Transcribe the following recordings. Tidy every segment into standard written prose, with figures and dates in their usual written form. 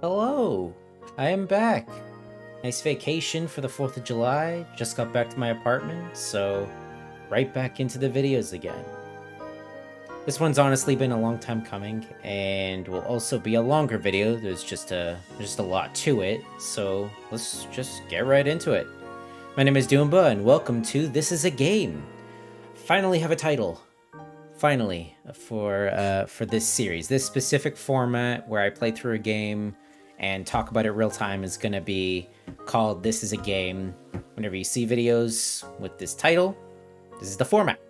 Hello, I am back. Nice vacation for the 4th of July. Just got back to my apartment, so right back into the videos again. This one's honestly been a long time coming, and will also be a longer video. There's just a lot to it, so let's just get right into it. My name is Doomba, and welcome to This Is a Game. Finally have a title. Finally, for this series. This specific format where I play through a game and talk about it real time is going to be called This Is a Game. Whenever you see videos with this title, this is the format.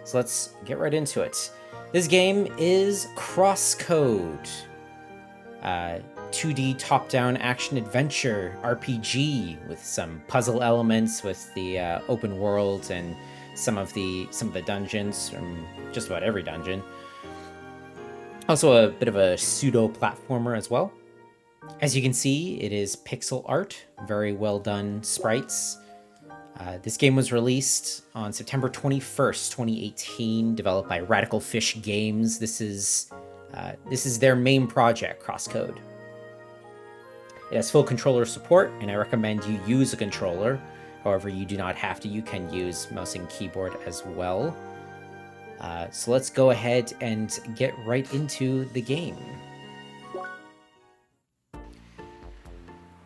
So let's get right into it. This game is CrossCode. 2D top-down action-adventure RPG with some puzzle elements with the open world and some of the dungeons, from just about every dungeon. Also a bit of a pseudo-platformer as well. As you can see, it is pixel art, very well done sprites. This game was released on September 21st, 2018, developed by Radical Fish Games. This is their main project, CrossCode. It has full controller support, and I recommend you use a controller. However, you do not have to. You can use mouse and keyboard as well. So let's go ahead and get right into the game.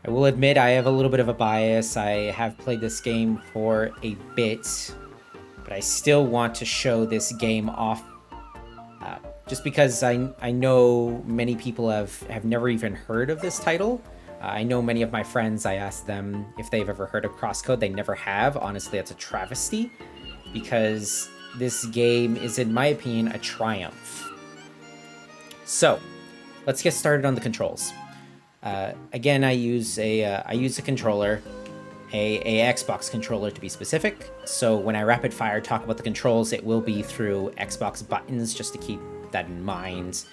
I will admit I have a little bit of a bias. I have played this game for a bit, but I still want to show this game off just because I know many people have never even heard of this title. I know many of my friends, I asked them if they've ever heard of CrossCode. They never have. Honestly, that's a travesty, because this game is, in my opinion, a triumph. So, let's get started on the controls. Again, I use a controller, a Xbox controller to be specific. So when I rapid fire talk about the controls, it will be through Xbox buttons, just to keep that in mind.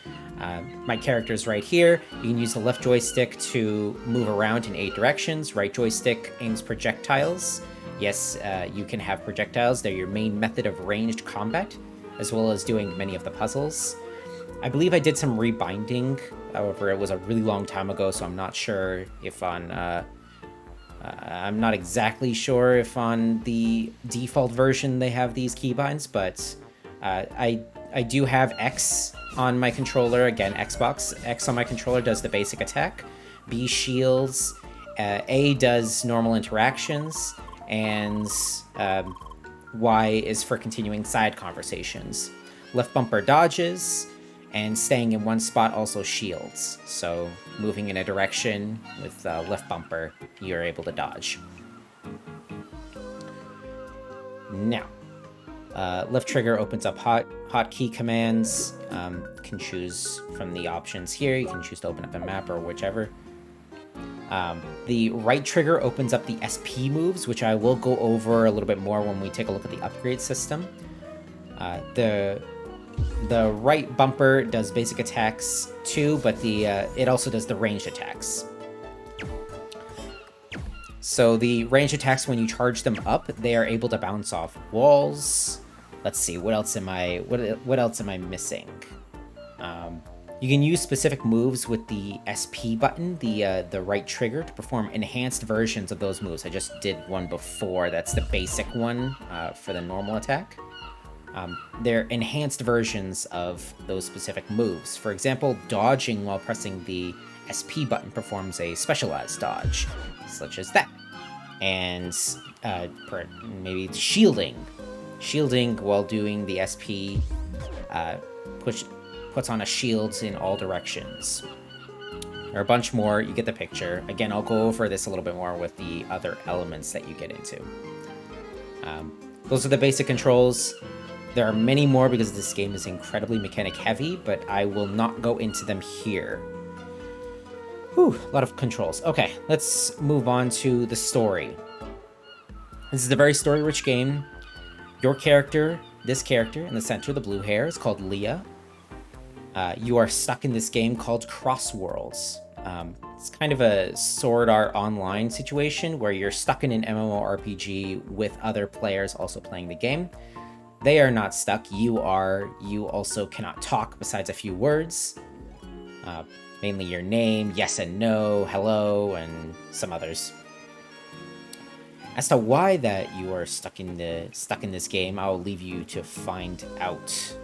My character's right here. You can use the left joystick to move around in 8 directions. Right joystick aims projectiles. Yes, you can have projectiles. They're your main method of ranged combat, as well as doing many of the puzzles. I believe I did some rebinding. However, it was a really long time ago, so I'm not sure if on... I'm not exactly sure if on the default version they have these keybinds, but I do have X on my controller. Again, Xbox. X on my controller does the basic attack. B shields. A does normal interactions. And Y is for continuing side conversations. Left bumper dodges. And staying in one spot also shields. So moving in a direction with left bumper, you're able to dodge. Now, left trigger opens up hotkey commands. Can choose from the options here. You can choose to open up a map or whichever. The right trigger opens up the SP moves, which I will go over a little bit more when we take a look at the upgrade system. The right bumper does basic attacks too, but it also does the ranged attacks. So the ranged attacks, when you charge them up, they are able to bounce off walls. Let's see, what else am I missing? You can use specific moves with the SP button, the right trigger, to perform enhanced versions of those moves. I just did one before. That's the basic one for the normal attack. They're enhanced versions of those specific moves. For example, dodging while pressing the SP button performs a specialized dodge, such as that. And maybe shielding. Shielding while doing the SP puts on a shield in all directions. There are a bunch more, you get the picture. Again, I'll go over this a little bit more with the other elements that you get into. Those are the basic controls. There are many more because this game is incredibly mechanic heavy, but I will not go into them here. Whew, a lot of controls. Okay, let's move on to the story. This is a very story-rich game. Your character, this character in the center, the blue hair, is called Leah. You are stuck in this game called Crossworlds. It's kind of a Sword Art Online situation where you're stuck in an MMORPG with other players also playing the game. They are not stuck. You are. You also cannot talk besides a few words. Mainly your name, yes and no, hello, and some others. As to why that you are stuck in this game, I'll leave you to find out.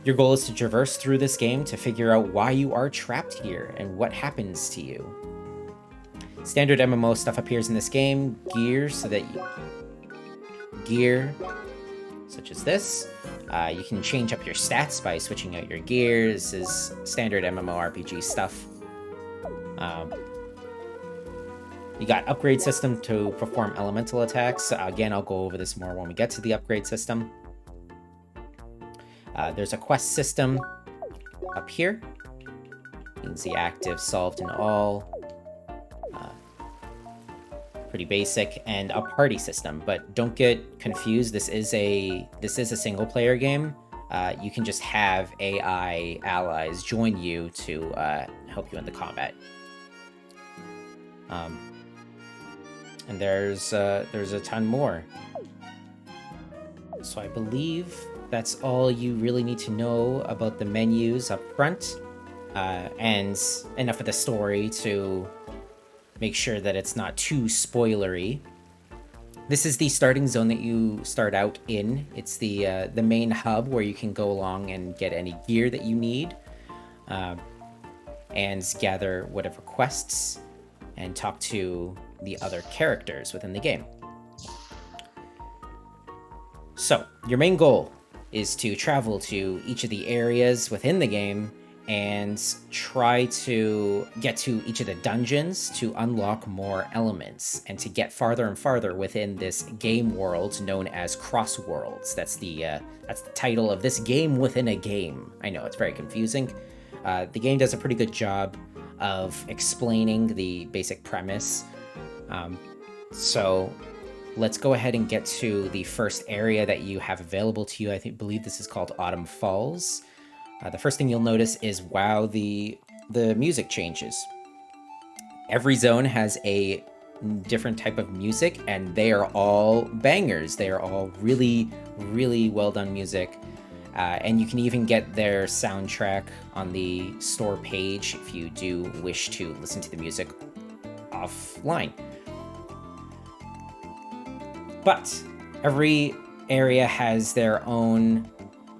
Your goal is to traverse through this game to figure out why you are trapped here and what happens to you. Standard MMO stuff appears in this game. Gear, such as this. You can change up your stats by switching out your gear. This is standard MMORPG stuff. You got upgrade system to perform elemental attacks. Again, I'll go over this more when we get to the upgrade system. There's a quest system up here. Means the active, solved, and all. Pretty basic, and a party system, but don't get confused. This is a single player game. You can just have AI allies join you to help you in the combat. And there's a ton more. So I believe that's all you really need to know about the menus up front, and enough of the story to make sure that it's not too spoilery. This is the starting zone that you start out in. It's the main hub where you can go along and get any gear that you need, and gather whatever quests, and talk to the other characters within the game. So, your main goal is to travel to each of the areas within the game and try to get to each of the dungeons to unlock more elements and to get farther and farther within this game world known as Cross Worlds. That's the title of this game within a game. I know, it's very confusing. The game does a pretty good job of explaining the basic premise. So let's go ahead and get to the first area that you have available to you. I believe this is called Autumn Falls. The first thing you'll notice is, wow, the music changes. Every zone has a different type of music, and they are all bangers. They are all really, really well done music. And you can even get their soundtrack on the store page if you do wish to listen to the music offline. But every area has their own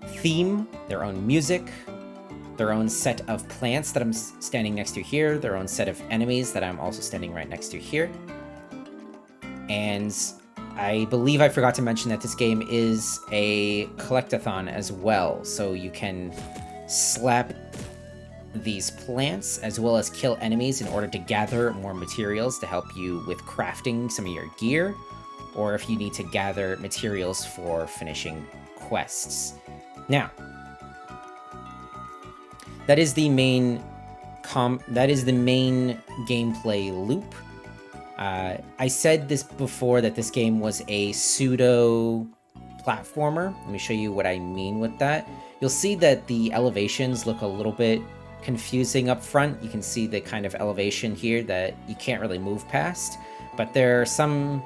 theme, their own music, their own set of plants that I'm standing next to here, their own set of enemies that I'm also standing right next to here. And I believe I forgot to mention that this game is a collectathon as well, so you can slap these plants as well as kill enemies in order to gather more materials to help you with crafting some of your gear, or if you need to gather materials for finishing quests. Now, that is the main gameplay loop. I said this before, that this game was a pseudo platformer. Let me show you what I mean with that. You'll see that the elevations look a little bit confusing up front. You can see the kind of elevation here that you can't really move past, but there are some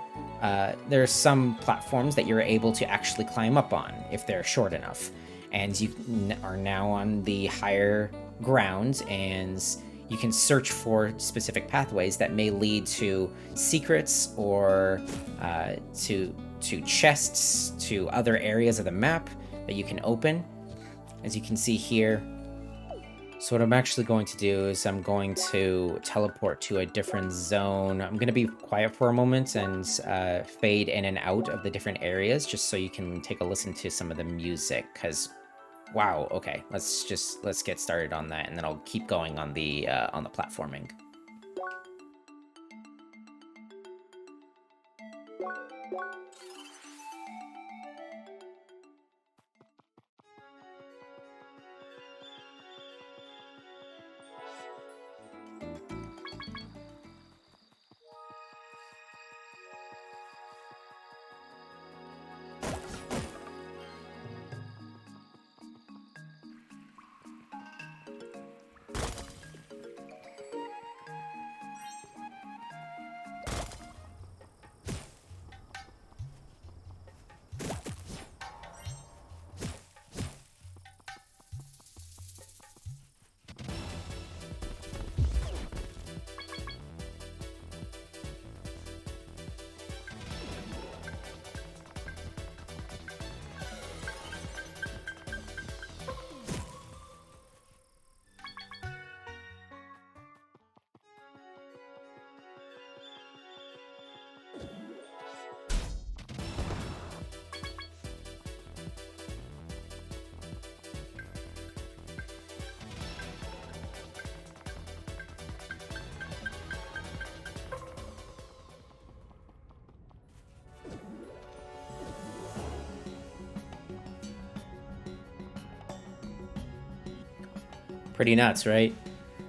platforms that you're able to actually climb up on if they're short enough. And you are now on the higher ground, and you can search for specific pathways that may lead to secrets or to chests, to other areas of the map that you can open, as you can see here. So what I'm actually going to do is I'm going to teleport to a different zone. I'm going to be quiet for a moment and fade in and out of the different areas just so you can take a listen to some of the music, because wow, okay, let's get started on that, and then I'll keep going on the platforming. Pretty nuts, right?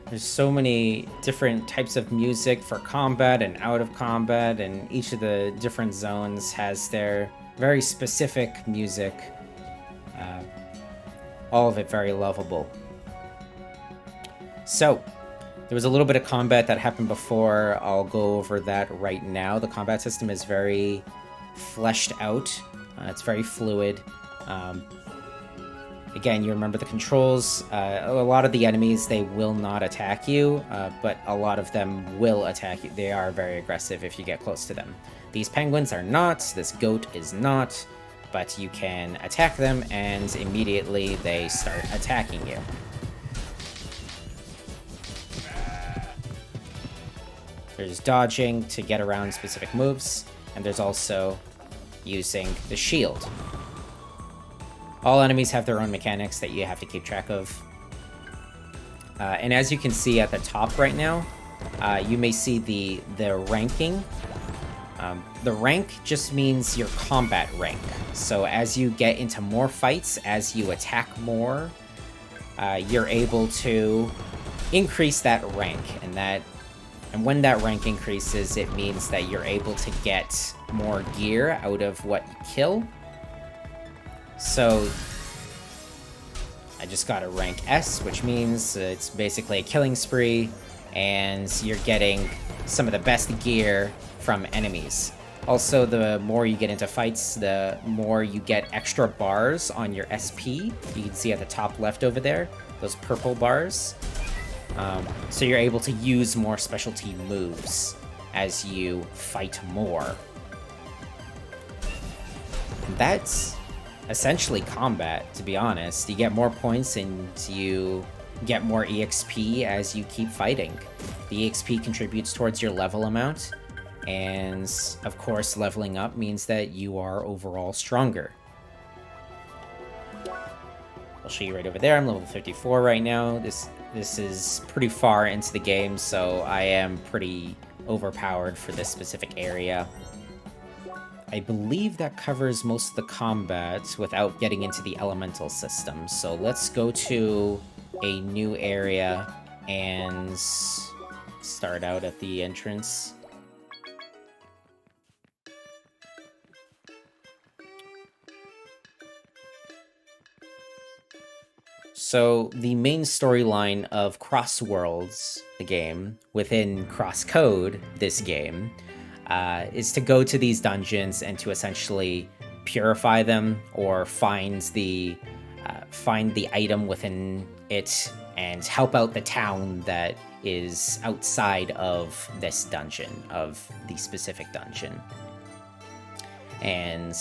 There's so many different types of music for combat and out of combat, and each of the different zones has their very specific music. All of it very lovable. So, there was a little bit of combat that happened before. I'll go over that right now. The combat system is very fleshed out. It's very fluid. Again, you remember the controls. A lot of the enemies, they will not attack you, but a lot of them will attack you. They are very aggressive if you get close to them. These penguins are not. This goat is not. But you can attack them, and immediately they start attacking you. There's dodging to get around specific moves, and there's also using the shield. All enemies have their own mechanics that you have to keep track of. And as you can see at the top right now, you may see the ranking. The rank just means your combat rank. So as you get into more fights, as you attack more, you're able to increase that rank. And when that rank increases, it means that you're able to get more gear out of what you kill. So I just got a rank S, which means it's basically a killing spree, and you're getting some of the best gear from enemies. Also, the more you get into fights, the more you get extra bars on your SP. You can see at the top left over there, those purple bars. So you're able to use more specialty moves as you fight more. And that's essentially combat, to be honest. You get more points and you get more EXP as you keep fighting. The EXP contributes towards your level amount, and of course leveling up means that you are overall stronger. I'll show you right over there. I'm level 54 right now. This is pretty far into the game, so I am pretty overpowered for this specific area. I believe that covers most of the combat without getting into the elemental system. So let's go to a new area and start out at the entrance. So the main storyline of Crossworlds, the game, within CrossCode, this game, is to go to these dungeons and to essentially purify them or find the item within it and help out the town that is outside of this dungeon, of the specific dungeon. And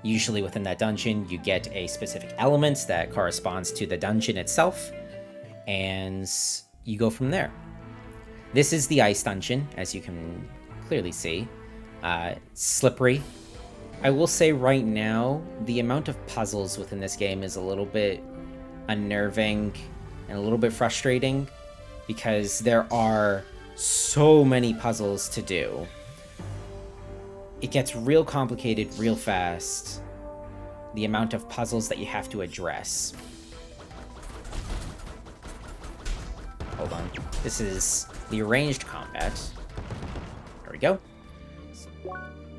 usually within that dungeon, you get a specific element that corresponds to the dungeon itself, and you go from there. This is the ice dungeon, as you can clearly see. Slippery. I will say right now, the amount of puzzles within this game is a little bit unnerving and a little bit frustrating, because there are so many puzzles to do. It gets real complicated real fast, the amount of puzzles that you have to address. Hold on. This is the arranged combat. There we go.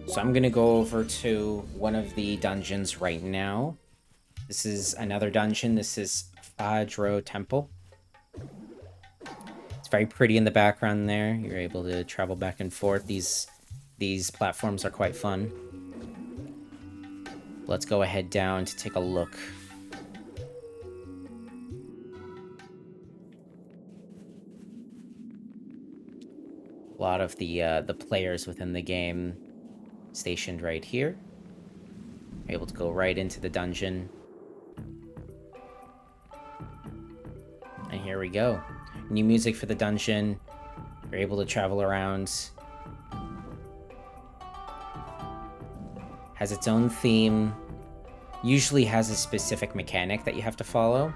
So I'm gonna go over to one of the dungeons right now. This is another dungeon. This is Jujutsu Temple. It's very pretty in the background there. You're able to travel back and forth. These platforms are quite fun. Let's go ahead down to take a look. A lot of the players within the game stationed right here. You're able to go right into the dungeon. And here we go. New music for the dungeon. You're able to travel around. Has its own theme. Usually has a specific mechanic that you have to follow.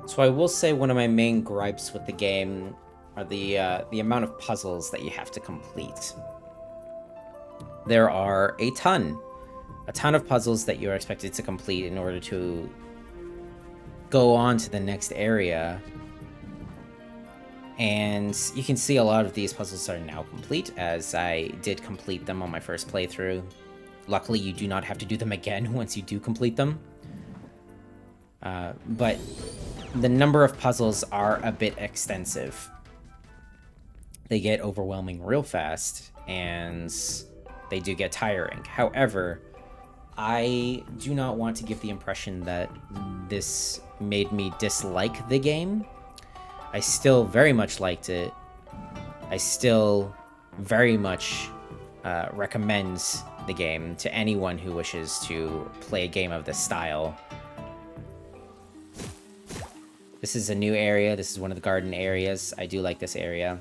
So I will say one of my main gripes with the game are the amount of puzzles that you have to complete. There are a ton of puzzles that you're expected to complete in order to go on to the next area. And you can see a lot of these puzzles are now complete, as I did complete them on my first playthrough. Luckily, you do not have to do them again once you do complete them. But the number of puzzles are a bit extensive. They get overwhelming real fast, and they do get tiring. However, I do not want to give the impression that this made me dislike the game. I still very much liked it. I still very much recommend the game to anyone who wishes to play a game of this style. This is a new area. This is one of the garden areas. I do like this area.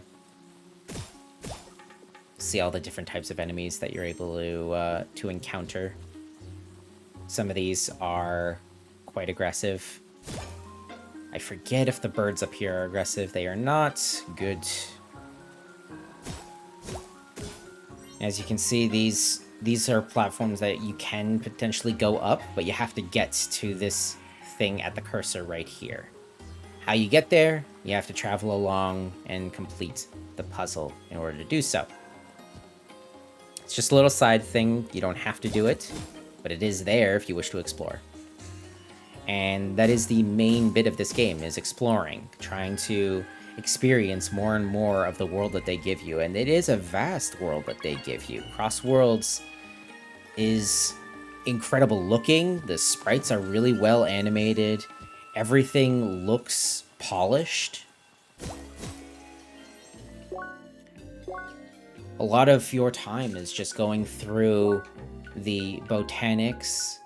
See all the different types of enemies that you're able to encounter. Some of these are quite aggressive. I forget if the birds up here are aggressive. They are not. Good. As you can see, these are platforms that you can potentially go up, but you have to get to this thing at the cursor right here. How you get there, you have to travel along and complete the puzzle in order to do so. It's just a little side thing. You don't have to do it, but it is there if you wish to explore. And that is the main bit of this game, is exploring, trying to experience more and more of the world that they give you. And it is a vast world that they give you. Cross Worlds is incredible looking. The sprites are really well animated. Everything looks polished. A lot of your time is just going through the botanics,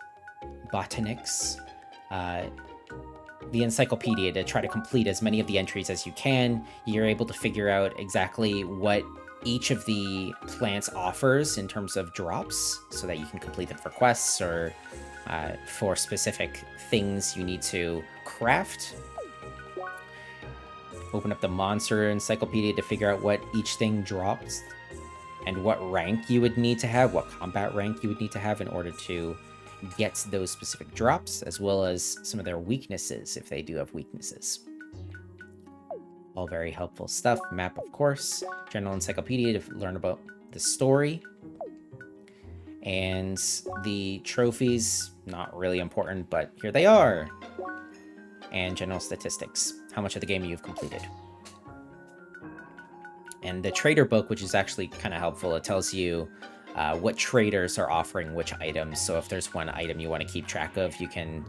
the Encyclopedia to try to complete as many of the entries as you can. You're able to figure out exactly what each of the plants offers in terms of drops, so that you can complete them for quests or for specific things you need to craft. Open up the Monster Encyclopedia to figure out what each thing drops and what rank you would need to have, what combat rank you would need to have in order to get those specific drops, as well as some of their weaknesses, if they do have weaknesses. All very helpful stuff. Map, of course. General Encyclopedia to learn about the story. And the trophies, not really important, but here they are. And general statistics. How much of the game you've completed. And the trader book, which is actually kind of helpful, it tells you what traders are offering which items. So if there's one item you want to keep track of, you can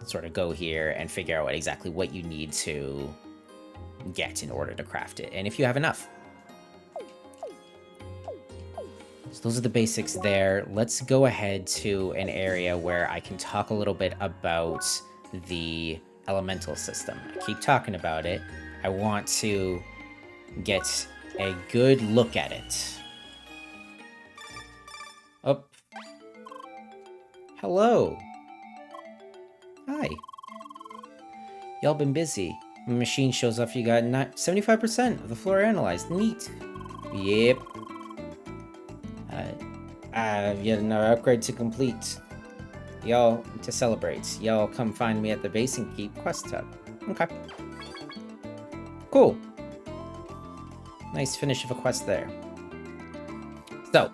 sort of go here and figure out exactly what you need to get in order to craft it, and if you have enough. So those are the basics there. Let's go ahead to an area where I can talk a little bit about the elemental system. I keep talking about it. I want to get a good look at it. Oh. Hello. Hi. Y'all been busy. My machine shows off you got 75% of the floor analyzed. Neat. Yep. I have yet another upgrade to complete. Y'all, to celebrate, y'all come find me at the base and keep quest hub. Okay. Cool. Nice finish of a quest there. So,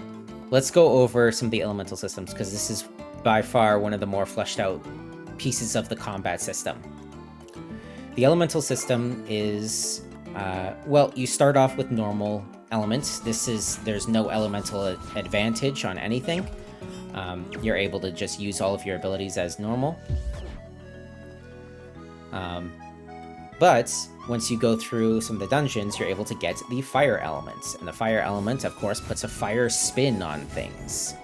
let's go over some of the elemental systems, because this is by far one of the more fleshed out pieces of the combat system. The elemental system is, well, you start off with normal elements. There's no elemental advantage on anything. You're able to just use all of your abilities as normal. But once you go through some of the dungeons, you're able to get the fire elements. And the fire element, of course, puts a fire spin on things.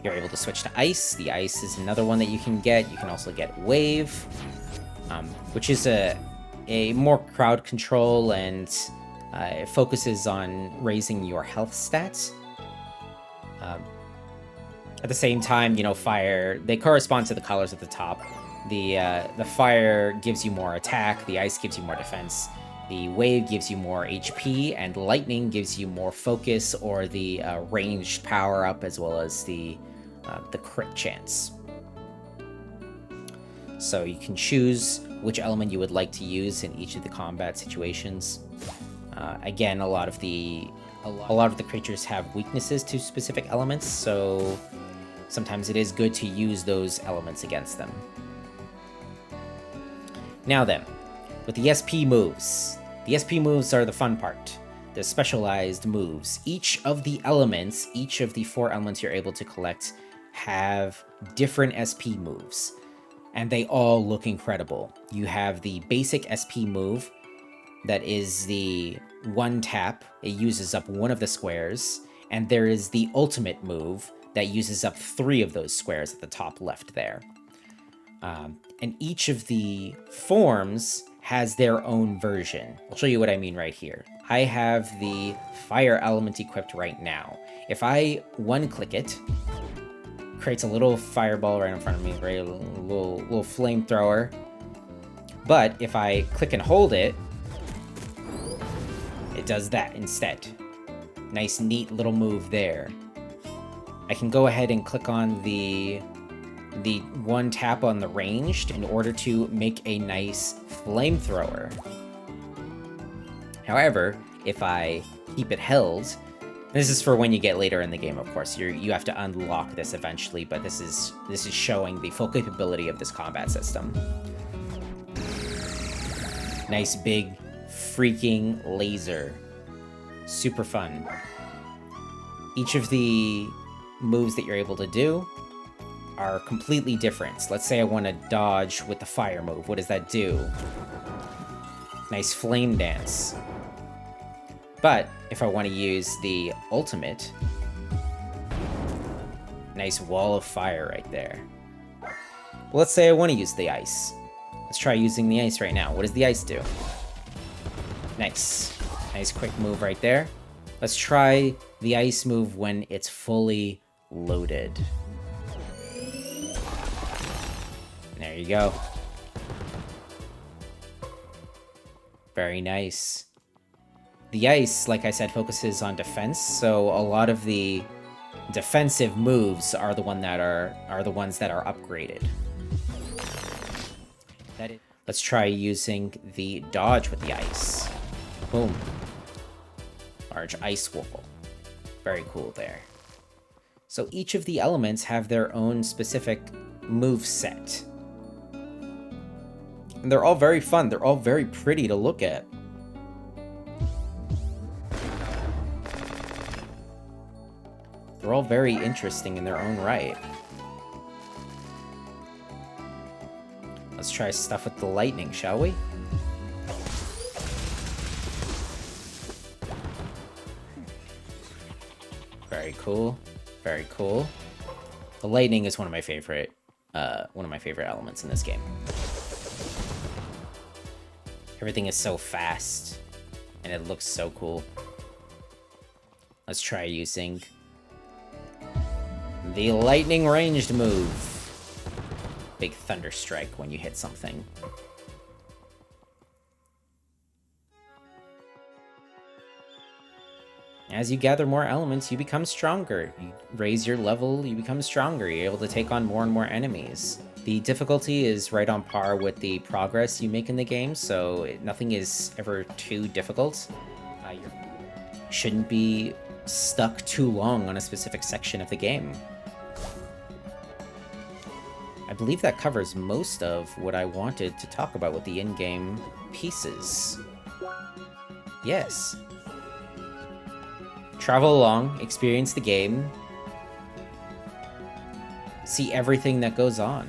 You're able to switch to ice. The ice is another one that you can get. You can also get wave, which is a more crowd control, and it focuses on raising your health stats. At the same time, you know, fire, they correspond to the colors at the top. The fire gives you more attack, the ice gives you more defense, the wave gives you more HP, and lightning gives you more focus or the ranged power up, as well as the crit chance. So you can choose which element you would like to use in each of the combat situations. Again, a lot of the creatures have weaknesses to specific elements, so sometimes it is good to use those elements against them. Now then, with the SP moves. The SP moves are the fun part. The specialized moves. Each of the elements, each of the 4 elements you're able to collect, have different SP moves, and they all look incredible. You have the basic SP move, that is the 1 tap. It uses up 1 of the squares, and there is the ultimate move that uses up 3 of those squares at the top left there. And each of the forms has their own version. I'll show you what I mean right here. I have the fire element equipped right now. If I 1-click it, creates a little fireball right in front of me, right? A little flamethrower. But if I click and hold it, it does that instead. Nice, neat little move there. I can go ahead and click on the 1 tap on the ranged in order to make a nice flamethrower. However, if I keep it held, this is for when you get later in the game, of course. You have to unlock this eventually, but this is showing the full capability of this combat system. Nice big freaking laser. Super fun. Each of the moves that you're able to do are completely different. Let's say I want to dodge with the fire move. What does that do? Nice flame dance. But if I want to use the ultimate, nice wall of fire right there. Well, let's say I want to use the ice. Let's try using the ice right now. What does the ice do? Nice. Nice quick move right there. Let's try the ice move when it's fully loaded. There you go. Very nice. The ice, like I said, focuses on defense, so a lot of the defensive moves are the ones that are upgraded. Let's try using the dodge with the ice. Boom. Large ice wall. Very cool there. So each of the elements have their own specific move set. And they're all very fun. They're all very pretty to look at. They're all very interesting in their own right. Let's try stuff with the lightning, shall we? Very cool. Very cool. The lightning is one of my favorite elements in this game. Everything is so fast, and it looks so cool. Let's try using the lightning ranged move. Big thunder strike when you hit something. As you gather more elements, you become stronger. You raise your level, you become stronger. You're able to take on more and more enemies. The difficulty is right on par with the progress you make in the game, so nothing is ever too difficult. You shouldn't be stuck too long on a specific section of the game. I believe that covers most of what I wanted to talk about with the in-game pieces. Yes. Travel along, experience the game, see everything that goes on.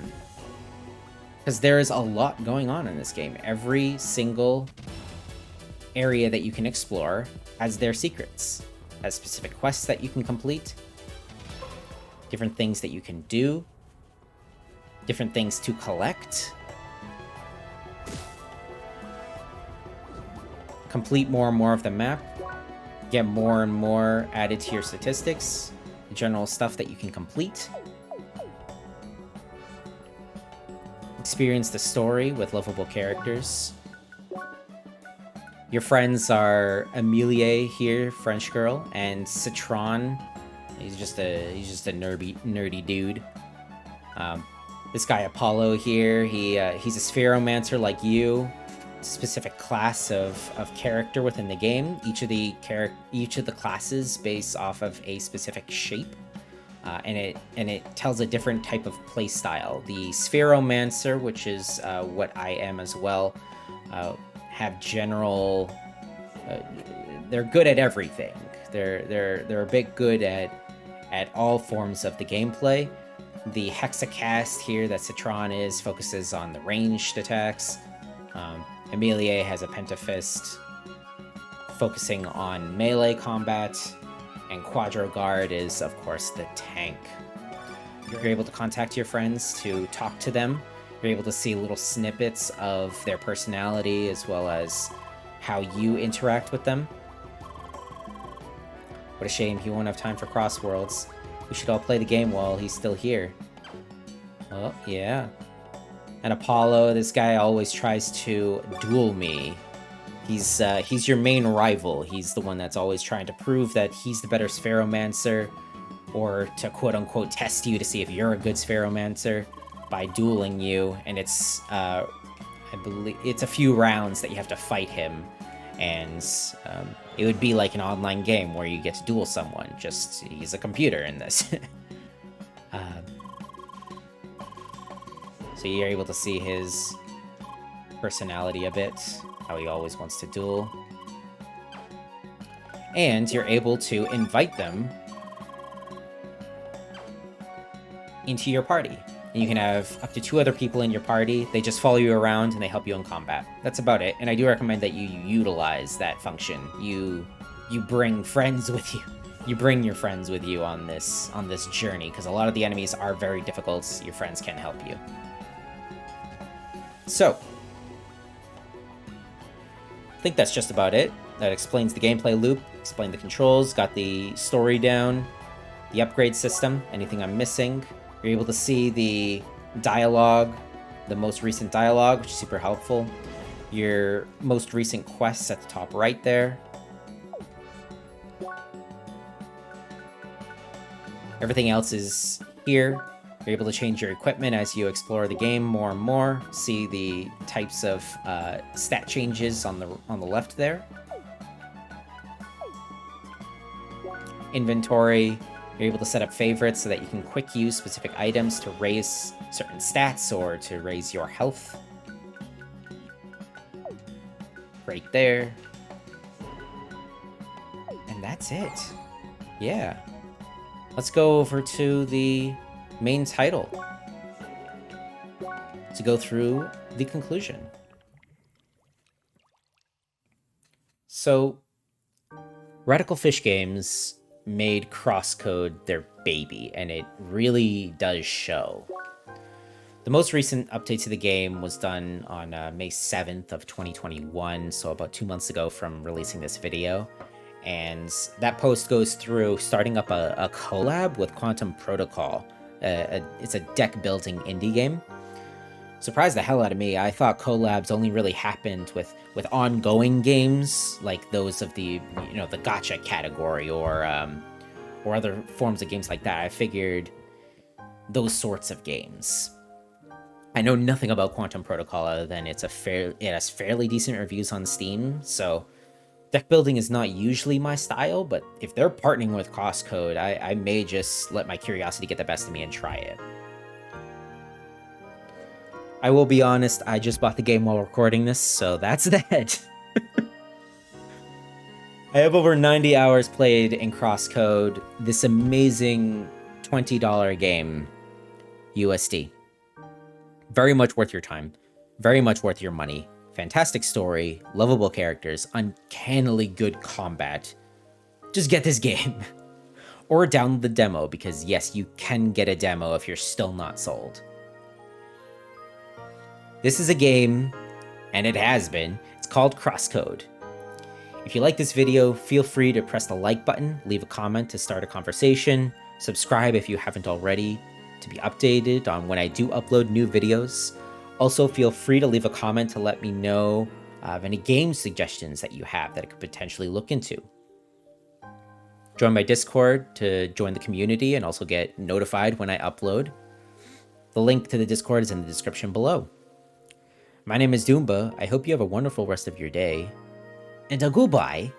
Because there is a lot going on in this game. Every single area that you can explore has their secrets, has specific quests that you can complete, different things that you can do, different things to collect, complete more and more of the map, get more and more added to your statistics, general stuff that you can complete, experience the story with lovable characters. Your friends are Amelie here, French girl, and Citron. He's just a nerdy dude. This guy Apollo here, he's a spheromancer like you. Specific class of character within the game. Each of the classes based off of a specific shape, and it tells a different type of play style. The spheromancer, which is what I am as well, have general. They're good at everything. They're a bit good at all forms of the gameplay. The hexacast here that Citron is focuses on the ranged attacks. Emilie has a pentafist focusing on melee combat, and Quadro Guard is, of course, the tank. You're able to contact your friends to talk to them. You're able to see little snippets of their personality as well as how you interact with them. What a shame he won't have time for Crossworlds. We should all play the game while he's still here. Oh, yeah. And Apollo, this guy always tries to duel me. He's your main rival. He's the one that's always trying to prove that he's the better Spheromancer, or to quote-unquote test you to see if you're a good Spheromancer by dueling you. And it's, I believe, it's a few rounds that you have to fight him. And it would be like an online game where you get to duel someone, just he's a computer in this. So you're able to see his personality a bit, how he always wants to duel. And you're able to invite them into your party. And you can have up to 2 other people in your party. They just follow you around and they help you in combat. That's about it. And I do recommend that you utilize that function. You bring friends with you. You bring your friends with you on this journey, because a lot of the enemies are very difficult. Your friends can help you. So, I think that's just about it. That explains the gameplay loop, explained the controls, got the story down, the upgrade system, anything I'm missing. You're able to see the dialogue, the most recent dialogue, which is super helpful. Your most recent quests at the top right there. Everything else is here. You're able to change your equipment as you explore the game more and more. See the types of stat changes on the left there. Inventory. You're able to set up favorites so that you can quick use specific items to raise certain stats or to raise your health. Right there. And that's it. Yeah. Let's go over to the main title to go through the conclusion. So, Radical Fish Games made CrossCode their baby, and it really does show. The most recent update to the game was done on May 7th of 2021, so about 2 months ago from releasing this video. And that post goes through starting up a collab with Quantum Protocol. It's a deck-building indie game. Surprised the hell out of me. I thought collabs only really happened with ongoing games like those of the the gacha category or other forms of games like that. I figured those sorts of games. I know nothing about Quantum Protocol other than it has fairly decent reviews on Steam. So deck building is not usually my style, but if they're partnering with CrossCode, I may just let my curiosity get the best of me and try it. I will be honest, I just bought the game while recording this, so that's that. I have over 90 hours played in CrossCode, this amazing $20 game, USD. Very much worth your time, very much worth your money. Fantastic story, lovable characters, uncannily good combat. Just get this game. Or download the demo, because yes, you can get a demo if you're still not sold. This is a game, and it has been. It's called CrossCode. If you like this video, feel free to press the like button, leave a comment to start a conversation, subscribe if you haven't already to be updated on when I do upload new videos. Also, feel free to leave a comment to let me know of any game suggestions that you have that I could potentially look into. Join my Discord to join the community and also get notified when I upload. The link to the Discord is in the description below. My name is Doomba. I hope you have a wonderful rest of your day. And a goodbye.